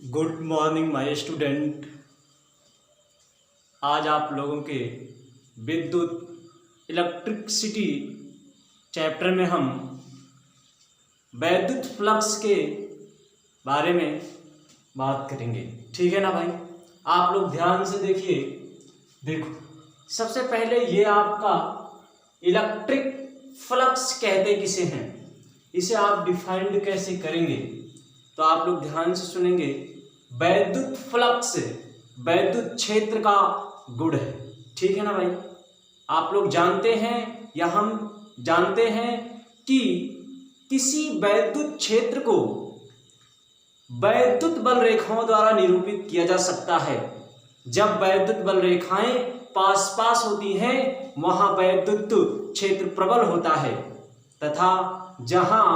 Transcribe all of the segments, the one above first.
Good morning my student. आज आप लोगों के विद्युत इलेक्ट्रिसिटी चैप्टर में हम वैद्युत फ्लक्स के बारे में बात करेंगे। ठीक है ना भाई, आप लोग ध्यान से देखिए। देखो, सबसे पहले ये आपका इलेक्ट्रिक फ्लक्स कहते किसे हैं, इसे आप डिफाइंड कैसे करेंगे, तो आप लोग ध्यान से सुनेंगे। वैद्युत फ्लक्स वैद्युत क्षेत्र का गुण है। ठीक है ना भाई, आप लोग जानते हैं या हम जानते हैं कि किसी वैद्युत क्षेत्र को वैद्युत बल रेखाओं द्वारा निरूपित किया जा सकता है। जब वैद्युत बल रेखाएं पास पास होती हैं वहां वैद्युत क्षेत्र प्रबल होता है, तथा जहां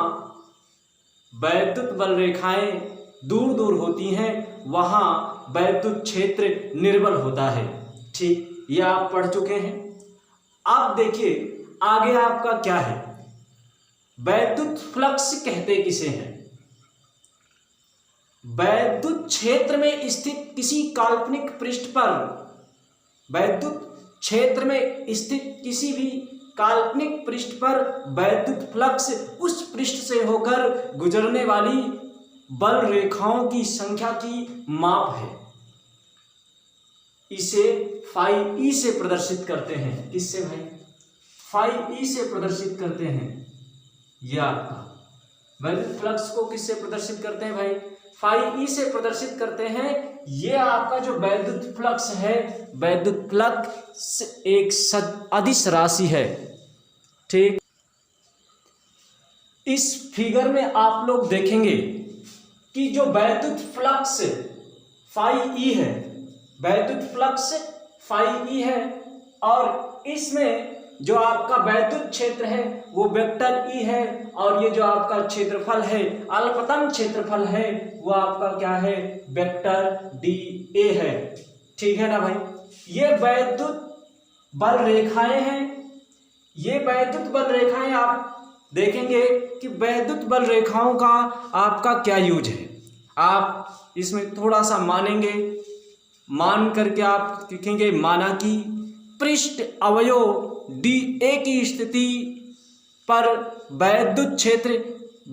वैद्युत बल रेखाएं दूर दूर होती हैं वहां वैद्युत क्षेत्र निर्बल होता है। ठीक, ये आप पढ़ चुके हैं। अब देखिए आगे आपका क्या है, वैद्युत फ्लक्स कहते किसे हैं। वैद्युत क्षेत्र में स्थित किसी काल्पनिक पृष्ठ पर, वैद्युत क्षेत्र में स्थित किसी भी काल्पनिक पृष्ठ पर वैद्युत फ्लक्स उस पृष्ठ से होकर गुजरने वाली बल रेखाओं की संख्या की माप है। इसे फाई ई से प्रदर्शित करते हैं। किससे भाई? फाई ई से प्रदर्शित करते हैं। यह आपका वैद्युत फ्लक्स को किससे प्रदर्शित करते हैं भाई? फाई ई से प्रदर्शित करते हैं। यह आपका जो वैद्युत फ्लक्स है, वैद्युत फ्लक्स एक अदिश राशि है। ठीक, इस फिगर में आप लोग देखेंगे कि जो वैद्युत फ्लक्स फाई ई है, वैद्युत फ्लक्स फाई ई है, और इसमें जो आपका वैद्युत क्षेत्र है वो वेक्टर ई है, और ये जो आपका क्षेत्रफल है, अल्पतम क्षेत्रफल है, वो आपका क्या है? वेक्टर डी ए है। ठीक है ना भाई, ये वैद्युत बल रेखाएं हैं। ये वैद्युत बल रेखाएं आप देखेंगे कि वैद्युत बल रेखाओं का आपका क्या यूज है। आप इसमें थोड़ा सा मानेंगे, मान करके आप लिखेंगे माना कि पृष्ठ अवयव डी ए की स्थिति पर वैद्युत क्षेत्र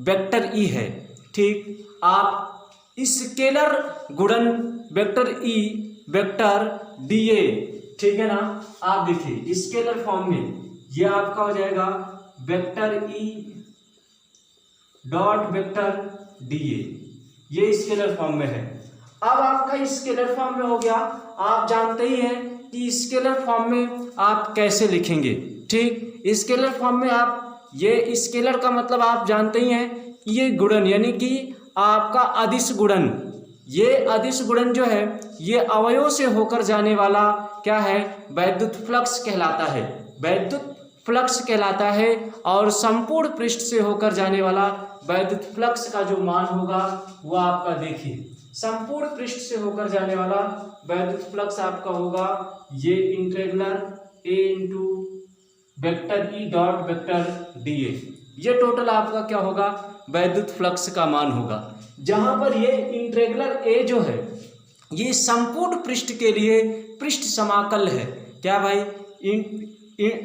वेक्टर ई है। ठीक, आप स्केलर गुणन वेक्टर ई वेक्टर डी ए, ठीक है ना, आप देखिए स्केलर फॉर्म में ये आपका हो जाएगा vector E dot vector D ए, ये स्केलर फॉर्म में है। अब आपका स्केलर फॉर्म में हो गया। आप जानते ही हैं कि स्केलर फॉर्म में आप कैसे लिखेंगे। ठीक, स्केलर फॉर्म में आप, ये स्केलर का मतलब आप जानते ही हैं कि ये गुणन यानी कि आपका अदिश गुणन, ये अदिश गुणन जो है ये अवयव से होकर जाने वाला क्या है? वैद्युत फ्लक्स कहलाता है। वैद्युत फ्लक्स कहलाता है, और संपूर्ण पृष्ठ से होकर जाने वाला वैद्युत फ्लक्स का जो मान होगा वो आपका देखिए, संपूर्ण पृष्ठ से होकर जाने वाला वैद्युत फ्लक्स आपका होगा ये integral A into vector E dot vector D ए। ये टोटल आपका क्या होगा? वैद्युत फ्लक्स का मान होगा। जहां पर ये इंटीग्रल ए जो है ये संपूर्ण पृष्ठ के लिए पृष्ठ समाकल है। क्या भाई?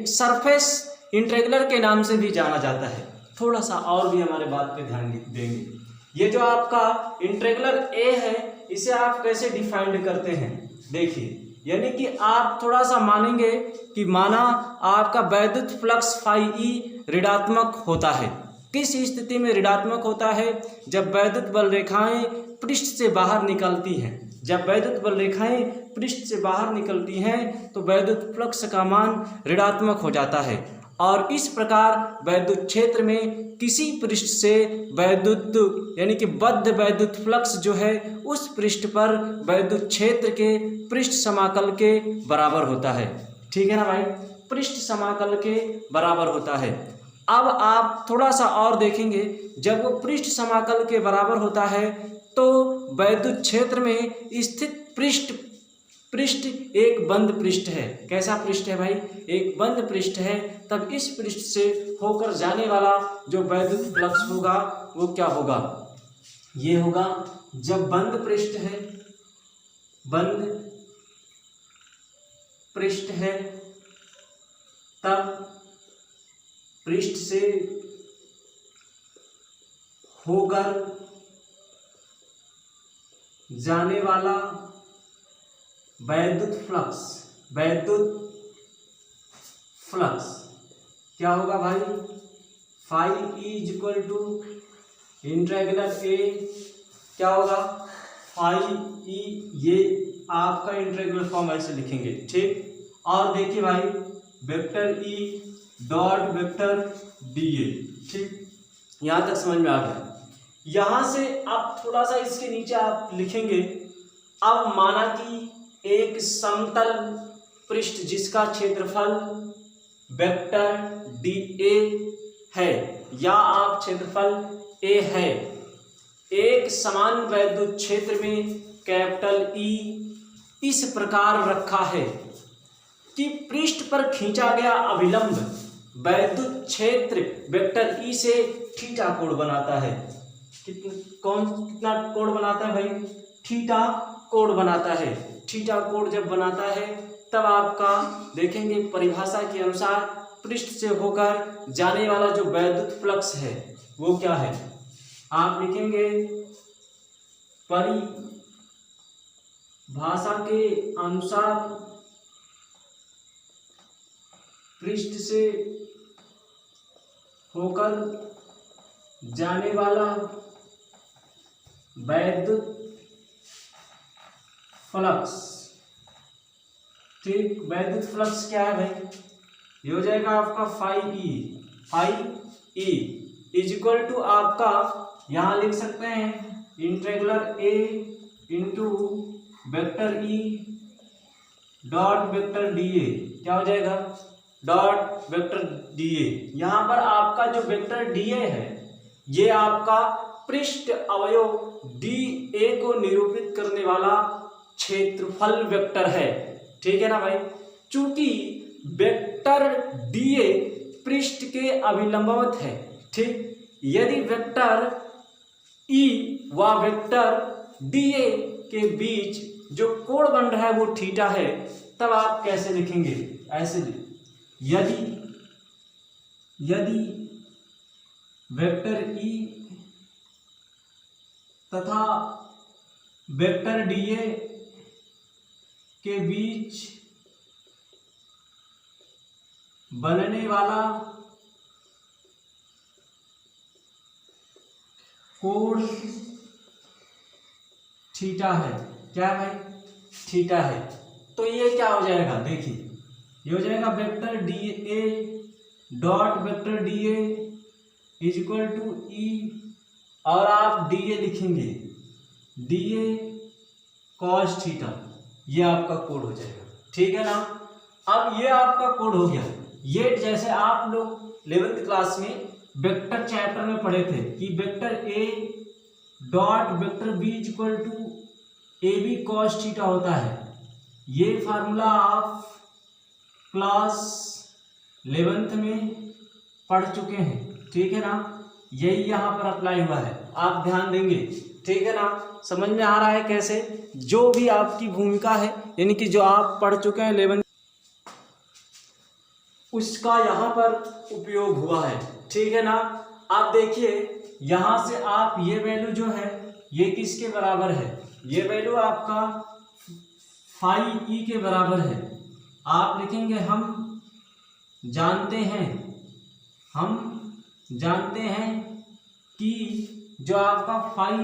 सरफेस इंटीग्रल के नाम से भी जाना जाता है। थोड़ा सा और भी हमारे बात पे ध्यान देंगे। ये जो आपका इंटीग्रल ए है इसे आप कैसे डिफाइंड करते हैं, देखिए, यानी कि आप थोड़ा सा मानेंगे कि माना आपका वैद्युत फ्लक्स फाई ई ऋणात्मक होता है। किस स्थिति में ऋणात्मक होता है? जब वैद्युत बल रेखाएं पृष्ठ से बाहर निकलती हैं। जब वैद्युत बल रेखाएं पृष्ठ से बाहर निकलती हैं तो वैद्युत फ्लक्स का मान ऋणात्मक हो जाता है, और इस प्रकार वैद्युत क्षेत्र में किसी पृष्ठ से वैद्युत यानी कि बद्ध वैद्युत फ्लक्स जो है उस पृष्ठ पर वैद्युत क्षेत्र के पृष्ठ समाकल के बराबर होता है। ठीक है ना भाई, पृष्ठ समाकल के बराबर होता है। अब आप थोड़ा सा और देखेंगे, जब वो पृष्ठ समाकल के बराबर होता है तो वैद्युत क्षेत्र में स्थित पृष्ठ एक बंद पृष्ठ है। कैसा पृष्ठ है भाई? एक बंद पृष्ठ है। तब इस पृष्ठ से होकर जाने वाला जो वैद्युत फ्लक्स होगा वो क्या होगा? ये होगा जब बंद पृष्ठ है, बंद पृष्ठ है तब पृष्ठ से होकर जाने वाला वैद्युत फ्लक्स, वैद्युत फ्लक्स क्या होगा भाई, phi is equal to integral A, क्या होगा फाई ई, ये आपका इंटीग्रल फॉर्म ऐसे लिखेंगे, ठीक। और देखिए भाई vector E dot vector D ए, ठीक, यहाँ तक समझ में आ गया। यहाँ से आप थोड़ा सा इसके नीचे आप लिखेंगे, अब माना कि एक समतल पृष्ठ जिसका क्षेत्रफल वेक्टर डी ए है, या आप क्षेत्रफल ए है, एक समान वैद्युत क्षेत्र में कैपिटल ई इस प्रकार रखा है कि पृष्ठ पर खींचा गया अभिलंब वैद्युत क्षेत्र वेक्टर ई से थीटा कोण बनाता है। कितना कोण बनाता है भाई, थीटा कोण बनाता है। थीटा कोण जब बनाता है तब आपका देखेंगे परिभाषा के अनुसार पृष्ठ से होकर जाने वाला जो वैद्युत फ्लक्स है वो क्या है, आप लिखेंगे परिभाषा के अनुसार पृष्ठ से होकर जाने वाला वैद्युत फ्लक्स, ठीक, वैद्युत फ्लक्स क्या है भाई, ये हो जाएगा आपका phi E is equal to आपका यहां लिख सकते हैं integral A into vector E dot vector D A, क्या हो जाएगा डॉट वेक्टर डी ए। यहां पर आपका जो वेक्टर डी ए है ये आपका पृष्ठ अवयव डी ए को निरूपित करने वाला क्षेत्रफल वेक्टर है, ठीक है ना भाई। चूंकि वेक्टर डी ए पृष्ठ के अभिलंबवत है, ठीक, यदि वेक्टर ई व वेक्टर डी ए के बीच जो कोण बन रहा है वो थीटा है, तब आप कैसे लिखेंगे, ऐसे यदि वेक्टर ई तथा वेक्टर डी ए के बीच बनने वाला कोण थीटा है, क्या है भाई, थीटा है, तो ये क्या हो जाएगा, देखिए ये हो जाएगा vector D A dot vector D A is equal to E, और आप डी ए लिखेंगे डी ए कॉस थीटा, ये आपका कोड हो जाएगा, ठीक है ना। अब ये आपका कोड हो गया। ये जैसे आप लोग 11th क्लास में वेक्टर चैप्टर में पढ़े थे कि vector A dot vector B is equal to A B cos theta होता है, ये फार्मूला आप क्लास 11th में पढ़ चुके हैं, ठीक है ना। यही यहाँ पर अप्लाई हुआ है, आप ध्यान देंगे, ठीक है ना। समझ में आ रहा है कैसे, जो भी आपकी भूमिका है यानी कि जो आप पढ़ चुके हैं 11th उसका यहाँ पर उपयोग हुआ है, ठीक है ना। आप देखिए यहाँ से आप ये वैल्यू जो है ये किसके बराबर है, ये वैल्यू आपका फाई ई के बराबर है। आप लिखेंगे हम जानते हैं कि जो आपका फाई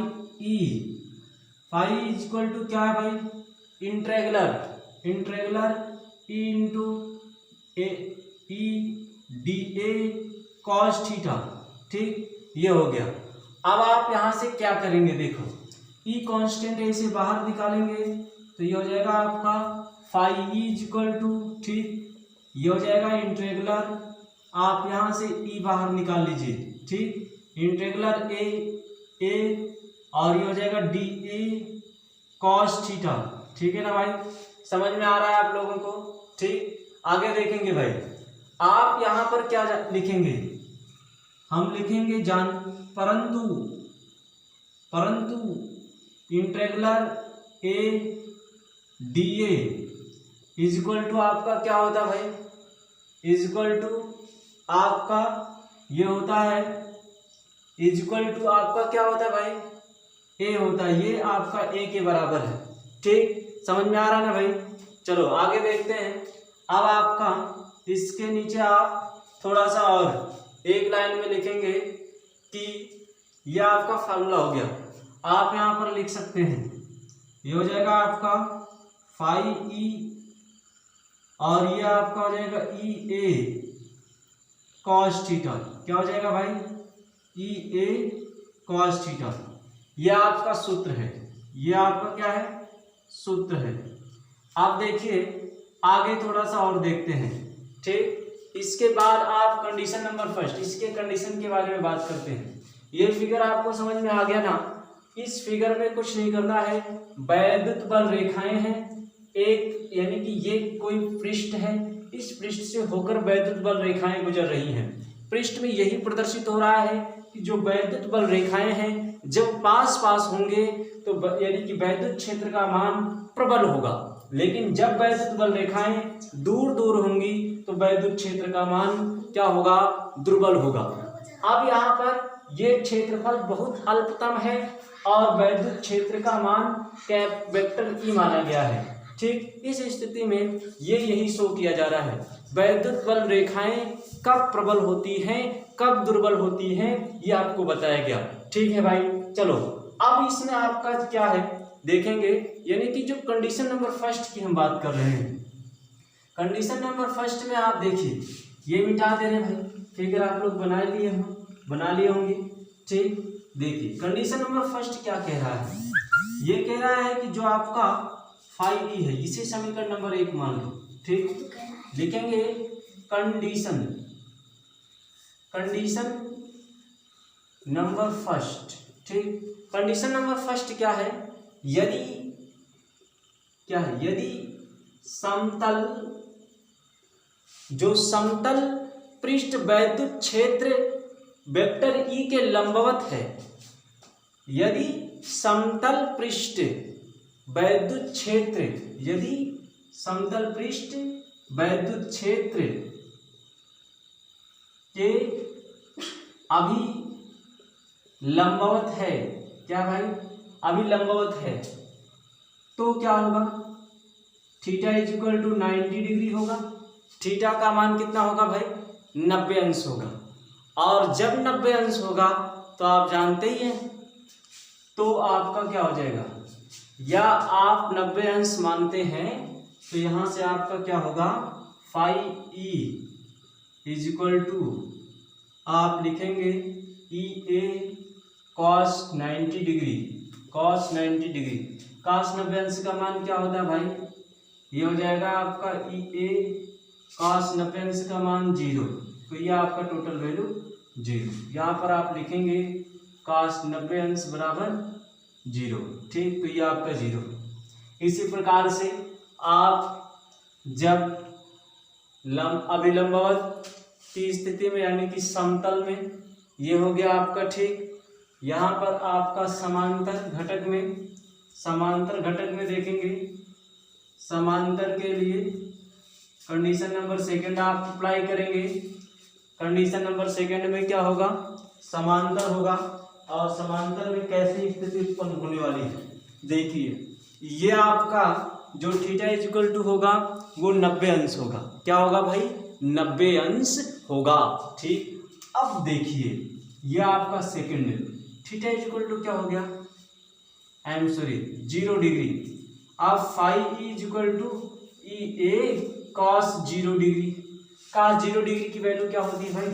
इज इक्वल टू क्या है भाई, इंटीग्रल ई इंटू ई डी ए कॉस थीटा, ठीक, ये हो गया। अब आप यहां से क्या करेंगे, देखो ई कांस्टेंट ए से बाहर निकालेंगे तो ये हो जाएगा आपका फाई इज इक्वल टू, ठीक, ये हो जाएगा इंटीग्रल, आप यहां से ई बाहर निकाल लीजिए, ठीक, इंटीग्रल ए और ये हो जाएगा डी ए कॉस थीटा, ठीक है ना भाई। समझ में आ रहा है आप लोगों को, ठीक। आगे देखेंगे भाई, आप यहां पर क्या लिखेंगे, हम लिखेंगे परंतु परंतु integral A D A is equal to आपका क्या होता है भाई, इज इक्वल टू आपका ये होता है, इज इक्वल टू आपका क्या होता है भाई, ए होता है, ये आपका ए के बराबर है। ठीक, समझ में आ रहा है ना भाई। चलो आगे देखते हैं। अब आपका इसके नीचे आप थोड़ा सा और एक लाइन में लिखेंगे कि यह आपका फार्मूला हो गया। आप यहाँ पर लिख सकते हैं, ये हो जाएगा आपका फाई ई और ये आपका हो जाएगा ई ए कॉस थीटा। क्या हो जाएगा भाई, ई ए कॉस थीटा। ये आपका सूत्र है, ये आपका क्या है, सूत्र है। आप देखिए आगे थोड़ा सा और देखते हैं। ठीक, इसके बाद आप कंडीशन नंबर फर्स्ट, इसके कंडीशन के बारे में बात करते हैं। ये फिगर आपको समझ में आ गया ना। इस फिगर में कुछ नहीं करना है, वैद्युत बल रेखाएं हैं एक, यानी कि ये कोई पृष्ठ है, इस पृष्ठ से होकर वैद्युत बल रेखाएं गुजर रही हैं। पृष्ठ में यही प्रदर्शित हो रहा है कि जो वैद्युत बल रेखाएं हैं जब पास पास होंगे तो यानी कि वैद्युत क्षेत्र का मान प्रबल होगा, लेकिन जब वैद्युत बल रेखाएं दूर दूर होंगी तो वैद्युत क्षेत्र का मान क्या होगा, दुर्बल होगा। अब यहाँ पर ये क्षेत्रफल बहुत अल्पतम है और वैद्युत क्षेत्र का मान कैप वेक्टर ई माना गया है। ठीक, इस स्थिति में ये यही शो किया जा रहा है, वैद्युत बल रेखाएं कब प्रबल होती हैं कब दुर्बल होती हैं, ये आपको बताया गया। ठीक है भाई, चलो अब इसमें आपका क्या है देखेंगे, यानी कि जो कंडीशन नंबर फर्स्ट की हम बात कर रहे हैं। कंडीशन नंबर फर्स्ट में आप देखिए, ये मिटा दे रहे भाई, फिगर आप लोग बना लिए होंगे। ठीक, देखिए कंडीशन नंबर फर्स्ट क्या कह रहा है, ये कह रहा है कि जो आपका फाई ई है इसे समीकरण नंबर 1 मान लो। ठीक, लिखेंगे कंडीशन नंबर फर्स्ट। ठीक, कंडीशन नंबर फर्स्ट क्या है, यदि समतल पृष्ठ वैद्युत क्षेत्र वेक्टर ई के लंबवत है, यदि समतल पृष्ठ वैद्युत क्षेत्र के अभिलंबवत है, क्या भाई, अभिलंबवत है, तो क्या होगा, theta is equal to 90 degree होगा। थीटा का मान कितना होगा भाई, 90 अंश होगा। और जब 90 अंश होगा तो आप जानते ही हैं, तो आपका क्या हो जाएगा, या आप 90 अंश मानते हैं तो यहाँ से आपका क्या होगा, phi E is equal to आप लिखेंगे E A cos 90 degree. Cos 90 अंश का मान क्या होता है भाई, ये हो जाएगा आपका ई ए कॉस 90 अंश का मान 0, तो ये आपका टोटल वैल्यू 0। यहाँ पर आप लिखेंगे कॉस 90 अंश बराबर 0। ठीक, तो ये आपका 0। इसी प्रकार से आप जब अभिलंबवत की स्थिति में यानी कि समतल में, ये हो गया आपका। ठीक, यहाँ पर आपका समांतर घटक में देखेंगे, समांतर के लिए कंडीशन नंबर सेकंड आप अप्लाई करेंगे। कंडीशन नंबर सेकंड में क्या होगा, समांतर होगा, और समांतर में कैसी स्थिति उत्पन्न होने वाली है, देखिए ये आपका जो थीटा इज इक्वल टू होगा वो 90 अंश होगा। क्या होगा भाई, 90 अंश होगा। ठीक, अब देखिए ये आपका second, theta is equal to क्या हो गया, 0 डिग्री। अब phi is equal to E A cos 0 degree. Cos 0 degree की वैल्यू क्या होती है भाई,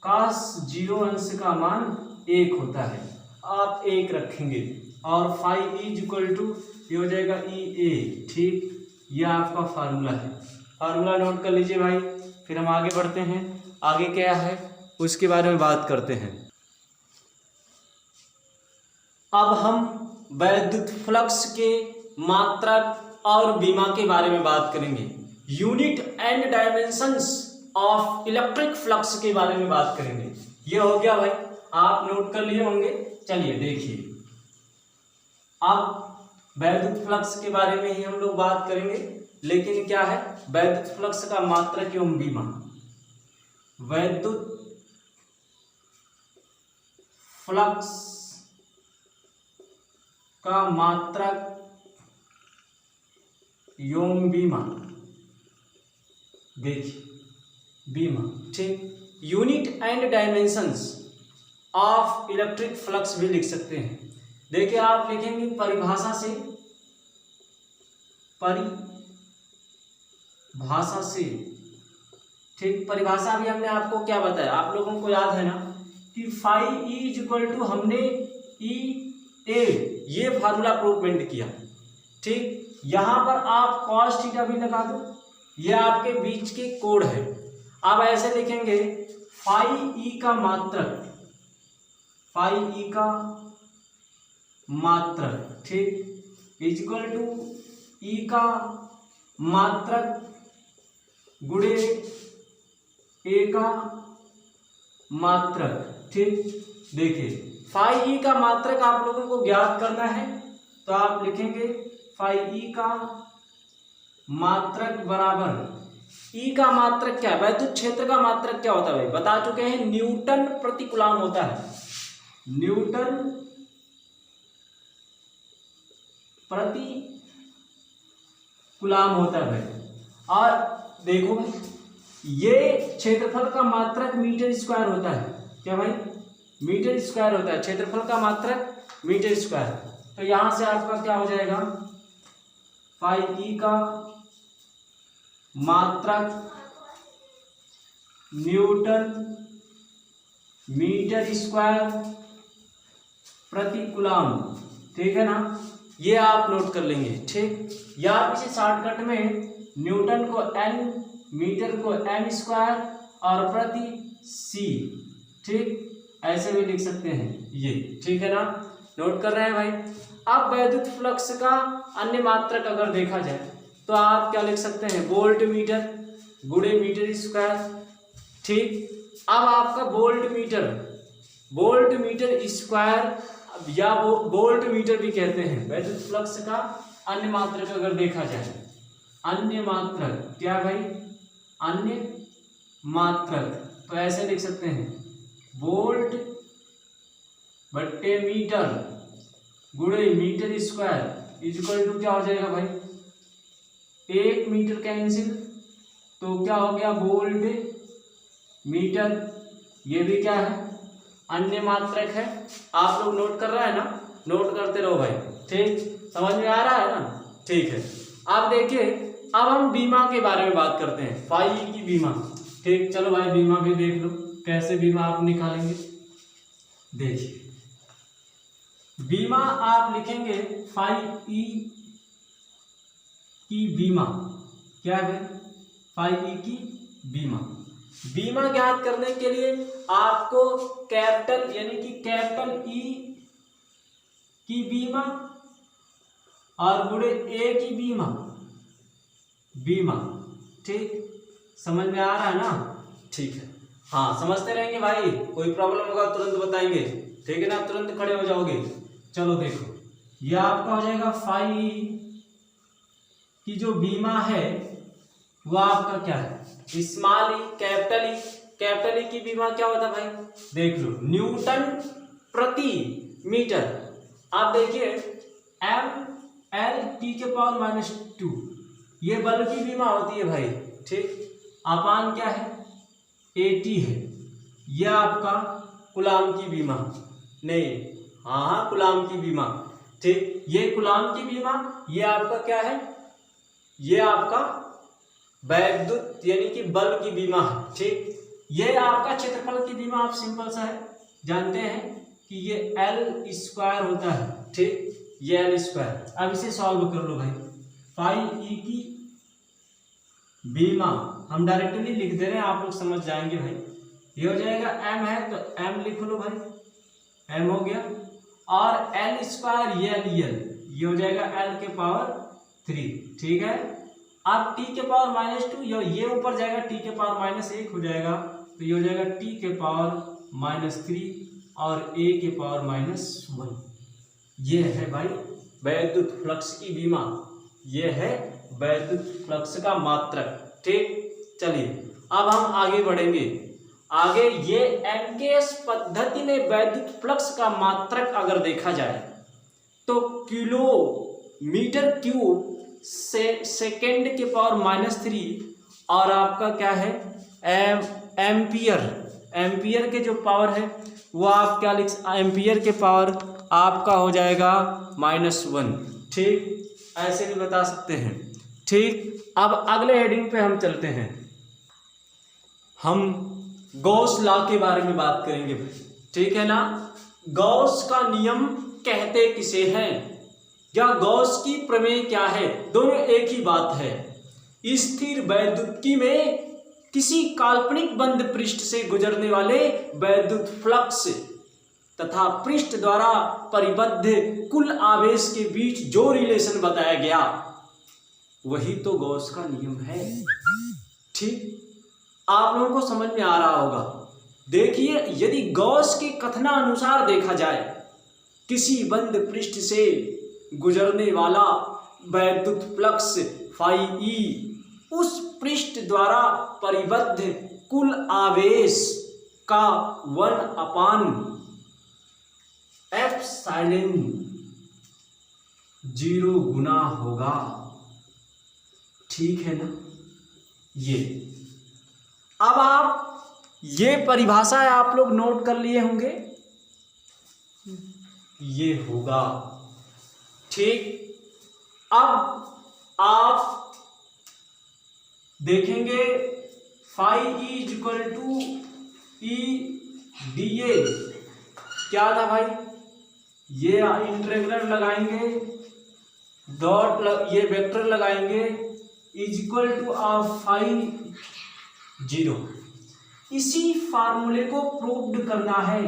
कॉस 0 अंश का मान 1 होता है, आप 1 रखेंगे, और फाई इज इक्वल टू ये हो जाएगा ई ए। ठीक, यह आपका फार्मूला है, फार्मूला नोट कर लीजिए भाई। फिर हम आगे बढ़ते हैं, आगे क्या है उसके बारे में बात करते हैं। अब हम वैद्युत फ्लक्स के मात्रक और विमा के बारे में बात करेंगे, unit and dimensions of electric flux के बारे में बात करेंगे। ये हो गया भाई, आप नोट कर लिए होंगे। चलिए देखिए, अब वैद्युत फ्लक्स के बारे में ही हम लोग बात करेंगे, लेकिन क्या है, वैद्युत फ्लक्स का मात्रक एवं बीमा। वैद्युत फ्लक्स का मात्रक एवं बीमा। देखिए बीमा, ठीक, unit and dimensions of electric flux भी लिख सकते हैं। देखिए आप लिखेंगे परिभाषा से, ठीक, परिभाषा भी हमने आपको क्या बताया, आप लोगों को याद है ना कि phi E is equal to, हमने ई ए ये फार्मूला प्रूवमेंट किया, ठीक। यहां पर आप कॉस थीटा भी लगा दो, ये आपके बीच के कोण है। आप ऐसे लिखेंगे फाई ई का मात्रक, फाई ई का मात्रक, ठीक, इज इक्वल टू ई का मात्रक गुणे ए का मात्रक, ठीक। देखिए फाई ई का मात्रक आप लोगों को ज्ञात करना है, तो आप लिखेंगे फाई ई का मात्रक बराबर, ई का मात्रक क्या है, वैद्युत क्षेत्र का मात्रक क्या होता है भाई, बता चुके हैं, न्यूटन प्रति कूलम होता है, न्यूटन प्रति कूलम होता है भाई। और देखो भाई, ये क्षेत्रफल का मात्रक मीटर स्क्वायर होता है, क्या भाई, मीटर स्क्वायर होता है, क्षेत्रफल का मात्रक मीटर स्क्वायर। तो यहां से आपका क्या हो जाएगा, फाई ई का मात्रक न्यूटन मीटर स्क्वायर प्रति कूलम, ठीक है ना, ये आप नोट कर लेंगे, ठीक। या आप इसे शॉर्टकट में न्यूटन को एन, मीटर को एम स्क्वायर और प्रति सी, ठीक, ऐसे भी लिख सकते हैं ये, ठीक है ना, नोट कर रहे हैं भाई। अब वैद्युत फ्लक्स का अन्य मात्रक अगर देखा जाए तो आप क्या लिख सकते हैं, वोल्ट मीटर गुणे मीटर स्क्वायर, ठीक। अब आपका वोल्ट मीटर स्क्वायर या वो वोल्ट मीटर भी कहते हैं। वैद्युत फ्लक्स का अन्य मात्रक अगर देखा जाए, अन्य मात्रक क्या भाई, अन्य मात्रक तो ऐसे लिख सकते हैं, वोल्ट बट्टे मीटर गुणे metre square is equal to क्या हो जाएगा भाई, 1 मीटर कैंसिल, तो क्या हो गया, वोल्ट मीटर, ये भी क्या है, अन्य मात्रक है। आप लोग नोट कर रहा है ना, नोट करते रहो भाई, ठीक, समझ में आ रहा है ना, ठीक है। अब देखिए, अब हम बीमा के बारे में बात करते हैं, फाई ई की बीमा, ठीक। चलो भाई बीमा भी देख लो, कैसे बीमा आप निकालेंगे। देखिए बीमा आप लिखेंगे फाई ई की बीमा, क्या है, फाई ई की बीमा। बीमा ज्ञात करने के लिए आपको कैपिटल यानी कि कैपिटल ई की बीमा और गुणे ए की बीमा, ठीक, समझ में आ रहा है ना, ठीक है। हाँ समझते रहेंगे भाई, कोई प्रॉब्लम होगा तुरंत बताएंगे, ठीक है ना, तुरंत खड़े हो जाओगे। चलो देखो, ये आपका हो जाएगा फाई की जो बीमा है वो आपका क्या है, स्मॉल ई, कैपिटल ई की बीमा क्या होता है भाई, देख लो, न्यूटन प्रति मीटर। आप देखिए एम एल टी के पावर -2, ये बल की बीमा होती है भाई, ठीक। अपान क्या है, 80 है, यह आपका कूलम की बीमा, नहीं, हाँ कूलम की बीमा, ठीक। ये कूलम की बीमा, ये आपका क्या है, ये आपका वैद्युत यानी कि बल की बीमा है, ठीक। ये आपका क्षेत्रफल की बीमा, आप सिंपल सा है, जानते हैं कि ये एल स्क्वायर होता है, ठीक, ये एल स्क्वायर। अब इसे सॉल्व कर लो भाई, फाई ई की बीमा हम डायरेक्टली लिख दे रहे हैं, आप लोग समझ जाएंगे भाई। ये हो जाएगा एम है तो एम लिख लो भाई, एम हो गया, और एल स्क्वायर ये हो जाएगा एल के पावर 3, ठीक है। अब टी के पावर -2, ये ऊपर जाएगा, टी के पावर -1 हो जाएगा, तो ये हो जाएगा टी के पावर -3 और ए के पावर -1, ये है भाई वैद्युत फ्लक्स की विमा, ये है वैद्युत फ्लक्स का मात्रक। ठीक, चलिए अब हम आगे बढ़ेंगे। आगे ये एमकेएस पद्धति में वैद्युत फ्लक्स का मात्रक अगर देखा जाए तो किलोमीटर क्यूब से सेकेंड के पावर -3 और आपका क्या है एम्पियर के जो पावर है वो आप क्या एम्पियर के पावर आपका हो जाएगा -1। ठीक, ऐसे भी बता सकते हैं। ठीक, अब अगले हेडिंग पे हम चलते हैं। हम गॉस लॉ के बारे में बात करेंगे। ठीक है ना, गॉस का नियम कहते किसे हैं या गॉस की प्रमेय क्या है, दोनों एक ही बात है। स्थिर वैद्युतिकी में किसी काल्पनिक बंद पृष्ठ से गुजरने वाले वैद्युत फ्लक्स तथा पृष्ठ द्वारा परिबद्ध कुल आवेश के बीच जो रिलेशन बताया गया वही तो गॉस का नियम है। ठीक, आप लोगों को समझ में आ रहा होगा। देखिए, यदि गॉस के कथनानुसार देखा जाए किसी बंद पृष्ठ से गुजरने वाला वैद्युत फ्लक्स फाई ई उस पृष्ठ द्वारा परिबद्ध कुल आवेश का 1/ε0 गुना होगा। ठीक है ना, ये अब आप ये परिभाषा आप लोग नोट कर लिए होंगे, ये होगा। ठीक, अब आप देखेंगे phi is equal to E D A क्या था भाई, ये इंटीग्रल लगाएंगे ये वेक्टर लगाएंगे इज इक्वल टू फाई 0। इसी फार्मूले को प्रूव्ड करना है।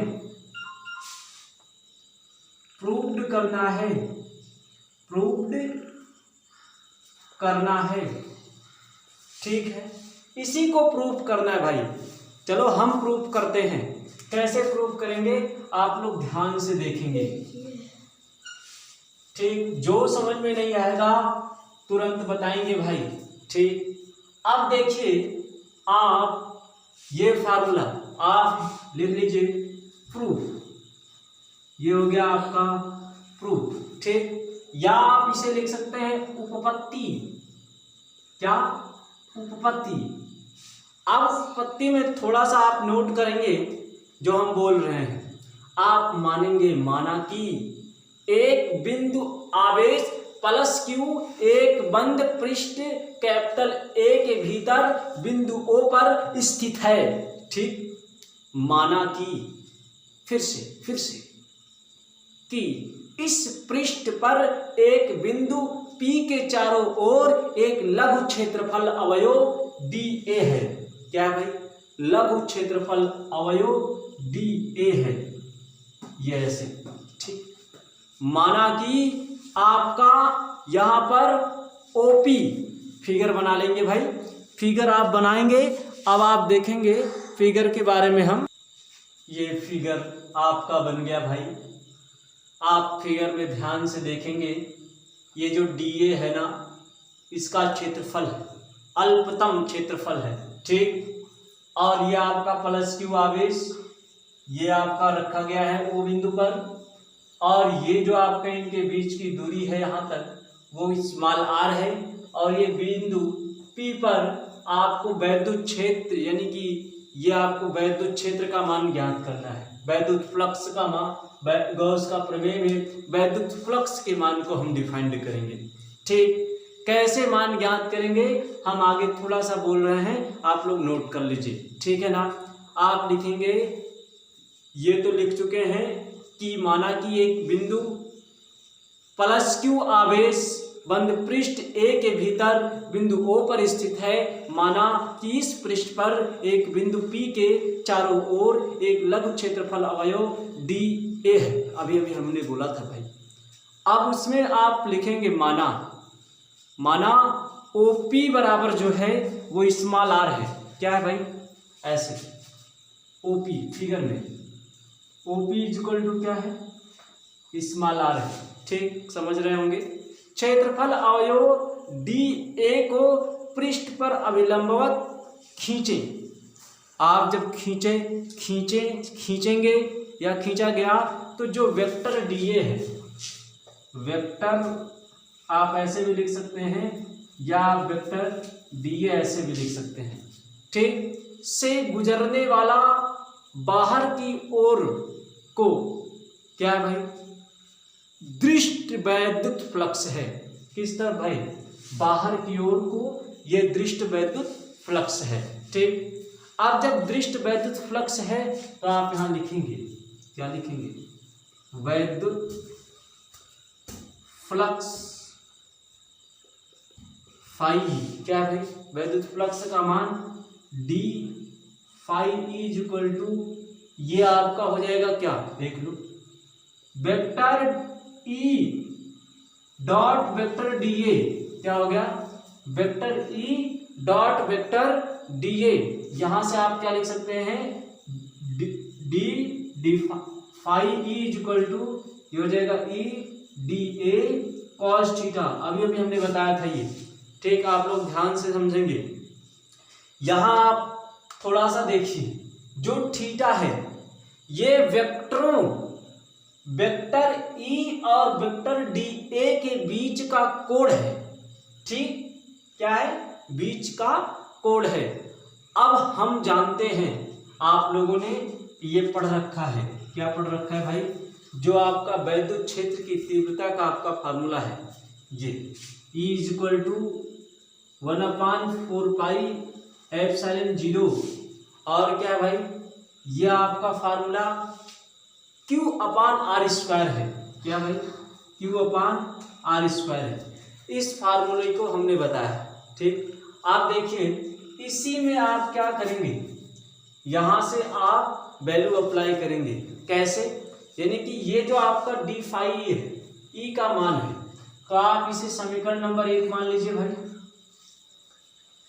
ठीक है, इसी को प्रूव करना है भाई। चलो हम प्रूव करते हैं। कैसे प्रूव करेंगे आप लोग ध्यान से देखेंगे। ठीक, जो समझ में नहीं आएगा तुरंत बताएंगे भाई। ठीक, अब देखिए आप ये फार्मूला आप लिख लीजिए, प्रूफ, ये हो गया आपका प्रूफ। ठीक, या आप इसे लिख सकते हैं उपपत्ति। क्या? उपपत्ति। अब उपपत्ति में थोड़ा सा आप नोट करेंगे जो हम बोल रहे हैं। आप मानेंगे माना कि एक बिंदु आवेश प्लस क्यू एक बंद पृष्ठ कैपिटल ए के भीतर बिंदु ओ पर स्थित है। ठीक, माना कि फिर से कि इस पृष्ठ पर एक बिंदु P के चारों ओर एक लघु क्षेत्रफल अवयव dA है। क्या है भाई? लघु क्षेत्रफल अवयव dA है। ये ऐसे। ठीक, माना कि आपका यहां पर OP फिगर बना लेंगे भाई। फिगर आप बनाएंगे, अब आप देखेंगे फिगर के बारे में हम। ये फिगर आपका बन गया भाई। आप फिगर में ध्यान से देखेंगे, ये जो dA है ना, इसका क्षेत्रफल है, अल्पतम क्षेत्रफल है। ठीक, और ये आपका प्लस क्यू आवेश ये आपका रखा गया है O बिंदु पर, और ये जो आपके इनके बीच की दूरी है यहाँ तक वो स्मॉल r है, और ये बिंदु P पर आपको वैद्युत क्षेत्र यानी कि ये आपको वैद्युत क्षेत्र का मान ज्ञात करना है। वैद्युत फ्लक्स का मान, गॉस का प्रमेय में वैद्युत फ्लक्स के मान को हम डिफाइंड करेंगे। ठीक, कैसे मान ज्ञात करेंगे हम आगे थोड़ा सा बोल रहे हैं, आप लोग नोट कर लीजिए। ठीक है ना, आप लिखेंगे, ये तो लिख चुके हैं कि माना कि एक बिंदु प्लस क्यू आवेश बंद पृष्ठ A के भीतर बिंदु O पर स्थित है। माना कि इस पृष्ठ पर एक बिंदु P के चारों ओर एक लघु क्षेत्रफल अवयव dA है। अभी हमने बोला था भाई। अब उसमें आप लिखेंगे माना OP बराबर जो है वो स्मॉल r है। क्या है भाई? ऐसे OP फिगर में OP इक्वल टू क्या है? स्मॉल r है। ठीक समझ रहे होंगे। क्षेत्रफल अवयव DA को पृष्ठ पर अभिलंबवत खींचें। आप जब खींचेंगे या खींचा गया तो जो वेक्टर DA है, वेक्टर आप ऐसे भी लिख सकते हैं या आप वेक्टर DA ऐसे भी लिख सकते हैं, ठीक, से गुजरने वाला बाहर की ओर को क्या है भाई, दृष्ट वैद्युत फ्लक्स है। किस तरफ भाई, बाहर की ओर को ये दृष्ट वैद्युत फ्लक्स है, ठीक। अब जब दृष्ट वैद्युत फ्लक्स है तो आप यहां लिखेंगे, क्या लिखेंगे, वैद्युत फ्लक्स फाई, क्या है भाई, वैद्युत फ्लक्स का मान D phi is equal to, ये आपका हो जाएगा क्या, देख लो, vector E dot vector DA, क्या हो गया, vector E dot vector DA। यहां से आप क्या लिख सकते हैं, D phi is equal to, ये हो जाएगा E DA cos थीटा। अभी हमने बताया था ये, ठीक, आप लोग ध्यान से समझेंगे। यहां आप थोड़ा सा देखिए, जो थीटा है ये वेक्टरों, वेक्टर E और वेक्टर DA के बीच का कोण है, ठीक, क्या है, बीच का कोण है। अब हम जानते हैं, आप लोगों ने ये पढ़ रखा है, क्या पढ़ रखा है भाई, जो आपका वैद्युत क्षेत्र की तीव्रता का आपका फार्मूला है, ये E is equal to 1/4 pi epsilon 0, और क्या है भाई, ये आपका फार्मूला Q/r² है, क्या भाई, Q/r² है। इस फार्मूले को हमने बताया, ठीक। आप देखिए, इसी में आप क्या करेंगे, यहां से आप वैल्यू अप्लाई करेंगे, कैसे, यानी कि ये जो आपका D फाई है, E का मान है, तो आप इसे समीकरण नंबर 1 मान लीजिए भाई,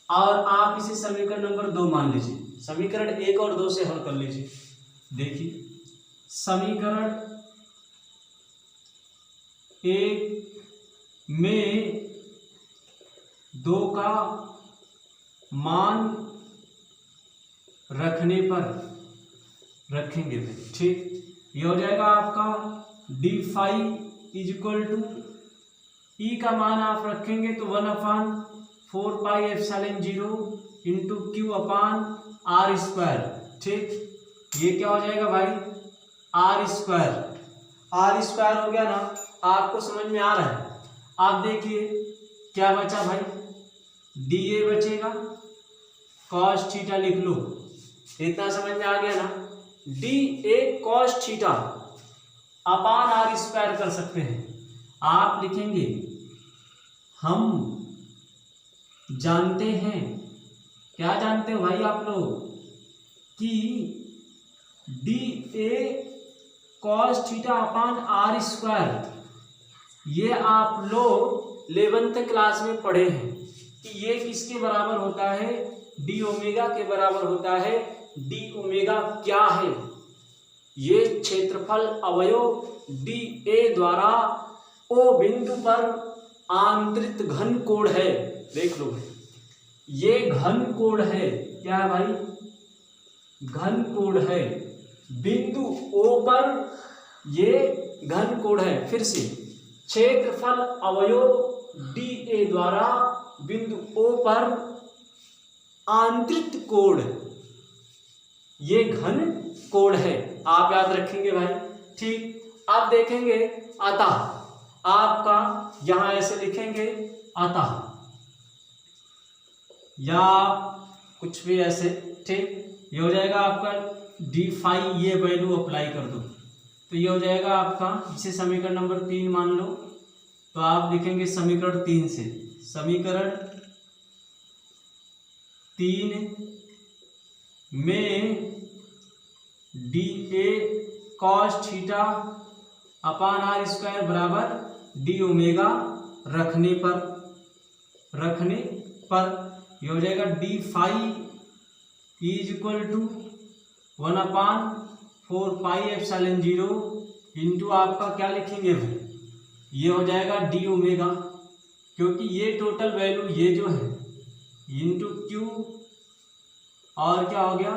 और आप इसे समीकरण नंबर 2 मान लीजिए। समीकरण 1 और 2 से हल कर लीजिए। देखिए, समीकरण 1 में 2 का मान रखने पर रखेंगे, ठीक, ये हो जाएगा आपका D phi is equal to, E का मान आप रखेंगे तो 1/4 पाई एप्सिलॉन 0 इंटू Q/r², ठीक, ये क्या हो जाएगा भाई, r² हो गया ना, आपको समझ में आ रहा है। आप देखिए क्या बचा भाई, DA बचेगा, cos थीटा लिख लो, इतना समझ में आ गया ना, DA cos theta upon r² कर सकते हैं। आप लिखेंगे, हम जानते हैं, क्या जानते हो भाई आप लोग, कि DA cos theta upon r², ये आप लोग 11th क्लास में पढ़े हैं कि ये किसके बराबर होता है, d ओमेगा के बराबर होता है। d ओमेगा क्या है, ये क्षेत्रफल अवयव DA द्वारा O बिंदु पर आंतरिक घन कोण है। देख लो भाई, ये घन कोण है, क्या है भाई, घन कोण है, बिंदु O पर ये घन कोण है। फिर से, क्षेत्रफल अवयव DA द्वारा बिंदु O पर आंतरिक कोण, ये घन कोण है, आप याद रखेंगे भाई, ठीक। आप देखेंगे, अतः आपका यहां ऐसे लिखेंगे, अतः, या कुछ भी ऐसे, ठीक, ये हो जाएगा आपका D फाई, ये वैल्यू अप्लाई कर दो तो ये हो जाएगा आपका, इसे समीकरण नंबर 3 मान लो, तो आप लिखेंगे समीकरण 3 से, समीकरण 3 में DA cos theta upon r² बराबर D ओमेगा रखने पर ये हो जाएगा D phi is equal to 1/4 pi epsilon 0 into आपका क्या लिखेंगे भाई, ये हो जाएगा डी ओमेगा, क्योंकि ये टोटल वैल्यू ये जो है इंटू क्यू और क्या हो गया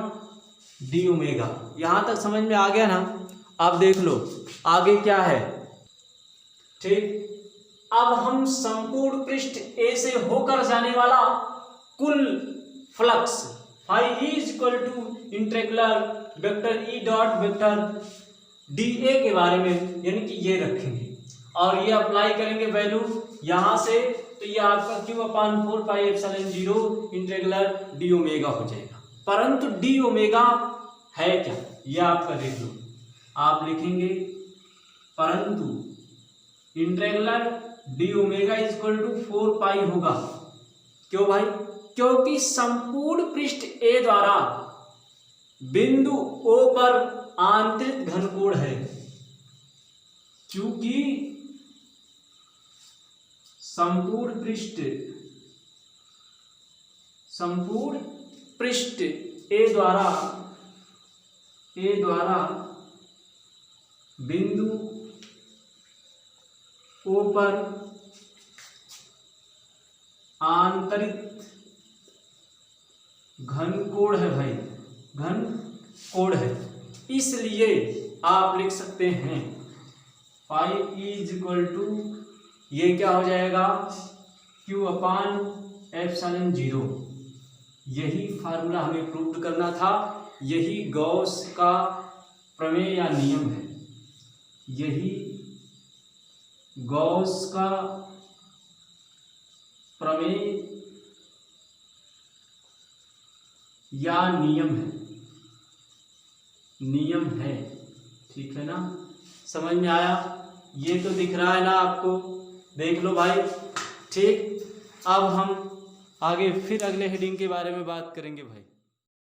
डी ओमेगा। यहाँ तक समझ में आ गया ना। अब देख लो आगे क्या है। ठीक, अब हम संपूर्ण पृष्ठ ए से होकर जाने वाला कुल flux phi is equal to integral vector E dot vector D A के बारे में यानी कि ये रखेंगे और ये अप्लाई करेंगे वैल्यू यहाँ से, तो ये आपका क्यू अपान 4 पाई एप्सिलॉन 0 इंटीग्रल डी ओमेगा हो जाएगा। परंतु डी ओमेगा है क्या ये आपका देख लो। आप लिखेंगे परंतु integral d omega is equal to 4 pi होगा। क्यों भाई? क्योंकि संपूर्ण पृष्ठ ए द्वारा बिंदु ओ पर आंतरिक घनकोण है। क्योंकि संपूर्ण पृष्ठ ए द्वारा बिंदु ओ पर आंतरिक घनकोण है भाई, घनकोण है। इसलिए आप लिख सकते हैं पाई इज इक्वल टू ये क्या हो जाएगा क्यू अपान एप्सिलॉन 0। यही फार्मूला हमें प्रूव करना था, यही गॉस का प्रमेय या नियम है, यही गॉस का प्रमेय या नियम है। ठीक है ना, समझ में आया? ये तो दिख रहा है ना आपको, देख लो भाई। ठीक, अब हम आगे फिर अगले हेडिंग के बारे में बात करेंगे भाई।